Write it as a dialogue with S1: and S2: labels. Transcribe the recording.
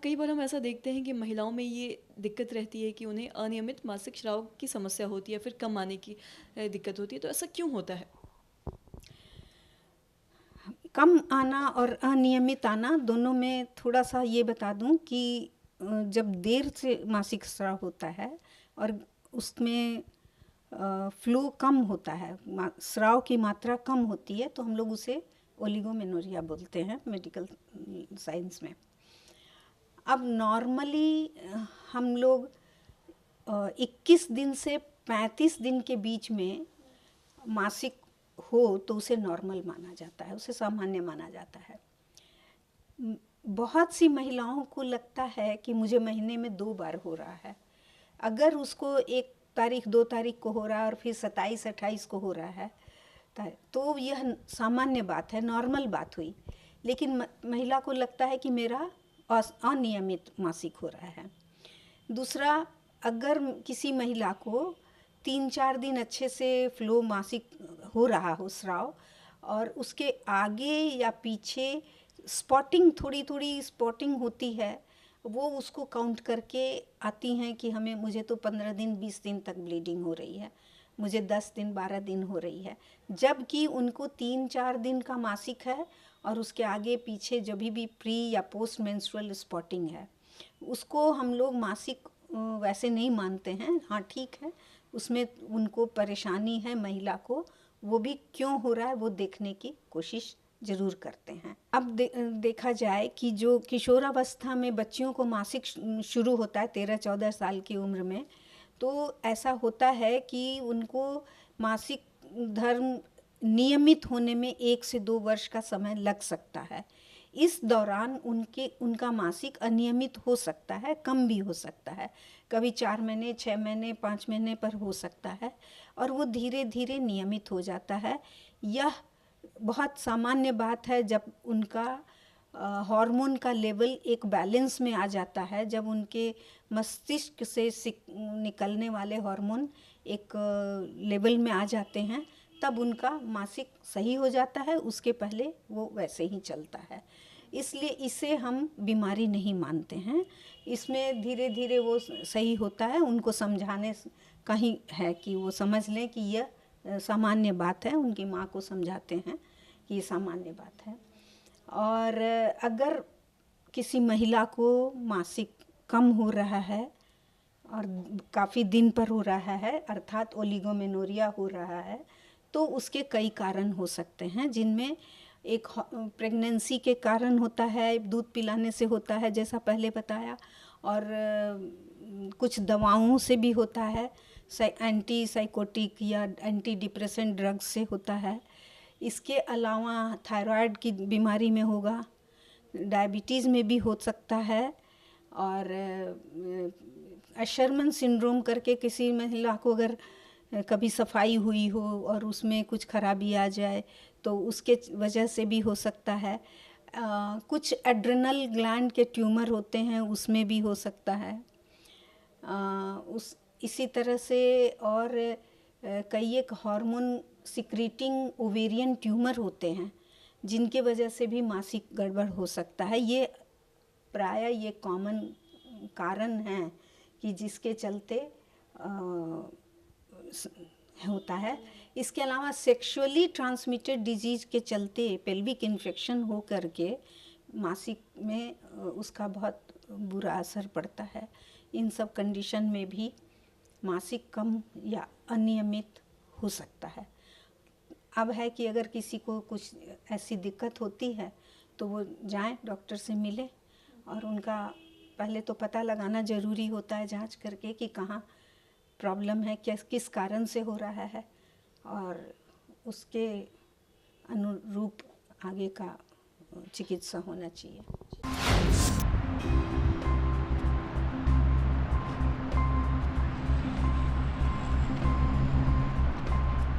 S1: कई बार हम ऐसा देखते हैं कि महिलाओं में ये दिक्कत रहती है कि उन्हें अनियमित मासिक स्राव की समस्या होती है, फिर कम आने की दिक्कत होती है, तो ऐसा क्यों होता है?
S2: कम आना और अनियमित आना दोनों में थोड़ा सा ये बता दूं कि जब देर से मासिक स्राव होता है और उसमें फ्लो कम होता है, स्राव की मात्रा कम होती है, तो हम लोग उसे ओलिगोमेनोरिया बोलते हैं मेडिकल साइंस में। अब नॉर्मली हम लोग 21 दिन से 35 दिन के बीच में मासिक हो तो उसे नॉर्मल माना जाता है, उसे सामान्य माना जाता है। बहुत सी महिलाओं को लगता है कि मुझे महीने में 2 बार हो रहा है। अगर उसको 1 तारीख 2 तारीख को हो रहा है और फिर 27-28 को हो रहा है तो यह सामान्य बात है, नॉर्मल बात हुई। लेकिन महिला को लगता है कि मेरा अनियमित मासिक हो रहा है। दूसरा, अगर किसी महिला को 3-4 दिन अच्छे से फ्लो मासिक हो रहा हो, स्राव, और उसके आगे या पीछे स्पॉटिंग, थोड़ी थोड़ी स्पॉटिंग होती है, वो उसको काउंट करके आती हैं कि मुझे तो 15 दिन 20 दिन तक ब्लीडिंग हो रही है, मुझे 10 दिन 12 दिन हो रही है, जबकि उनको 3-4 दिन का मासिक है और उसके आगे पीछे जब भी प्री या पोस्ट मेंस्ट्रुअल स्पॉटिंग है, उसको हम लोग मासिक वैसे नहीं मानते हैं। हाँ, ठीक है, उसमें उनको परेशानी है महिला को, वो भी क्यों हो रहा है वो देखने की कोशिश ज़रूर करते हैं। अब देखा जाए कि जो किशोरावस्था में बच्चियों को मासिक शुरू होता है 13-14 साल की उम्र में, तो ऐसा होता है कि उनको मासिक धर्म नियमित होने में 1 से 2 वर्ष का समय लग सकता है। इस दौरान उनका मासिक अनियमित हो सकता है, कम भी हो सकता है, कभी 4 महीने 6 महीने 5 महीने पर हो सकता है, और वो धीरे धीरे नियमित हो जाता है। यह बहुत सामान्य बात है जब उनका हार्मोन का लेवल एक बैलेंस में आ जाता है, जब उनके मस्तिष्क से निकलने वाले हार्मोन एक लेवल में आ जाते हैं, तब उनका मासिक सही हो जाता है। उसके पहले वो वैसे ही चलता है, इसलिए इसे हम बीमारी नहीं मानते हैं। इसमें धीरे धीरे वो सही होता है। उनको समझाने का ही है कि वो समझ लें कि यह सामान्य बात है। उनकी माँ को समझाते हैं कि ये सामान्य बात है। और अगर किसी महिला को मासिक कम हो रहा है और काफ़ी दिन पर हो रहा है, अर्थात ओलिगोमेनोरिया हो रहा है, तो उसके कई कारण हो सकते हैं, जिनमें एक प्रेगनेंसी के कारण होता है, दूध पिलाने से होता है जैसा पहले बताया, और कुछ दवाओं से भी होता है, एंटी साइकोटिक या एंटी डिप्रेसेंट ड्रग्स से होता है। इसके अलावा थायराइड की बीमारी में होगा, डायबिटीज़ में भी हो सकता है, और अशरमन सिंड्रोम करके किसी महिला को अगर कभी सफाई हुई हो और उसमें कुछ खराबी आ जाए तो उसके वजह से भी हो सकता है। कुछ एड्रेनल ग्लैंड के ट्यूमर होते हैं, उसमें भी हो सकता है। इसी तरह से और कई एक हार्मोन सिक्रीटिंग ओवेरियन ट्यूमर होते हैं, जिनके वजह से भी मासिक गड़बड़ हो सकता है। ये प्रायः ये कॉमन कारण हैं कि जिसके चलते होता है। इसके अलावा सेक्सुअली ट्रांसमिटेड डिजीज़ के चलते पेल्विक इन्फेक्शन हो करके मासिक में उसका बहुत बुरा असर पड़ता है। इन सब कंडीशन में भी मासिक कम या अनियमित हो सकता है। अब है कि अगर किसी को कुछ ऐसी दिक्कत होती है तो वो जाएं, डॉक्टर से मिलें, और उनका पहले तो पता लगाना ज़रूरी होता है, जांच करके कि कहाँ प्रॉब्लम है, किस कारण से हो रहा है, और उसके अनुरूप आगे का चिकित्सा होना चाहिए।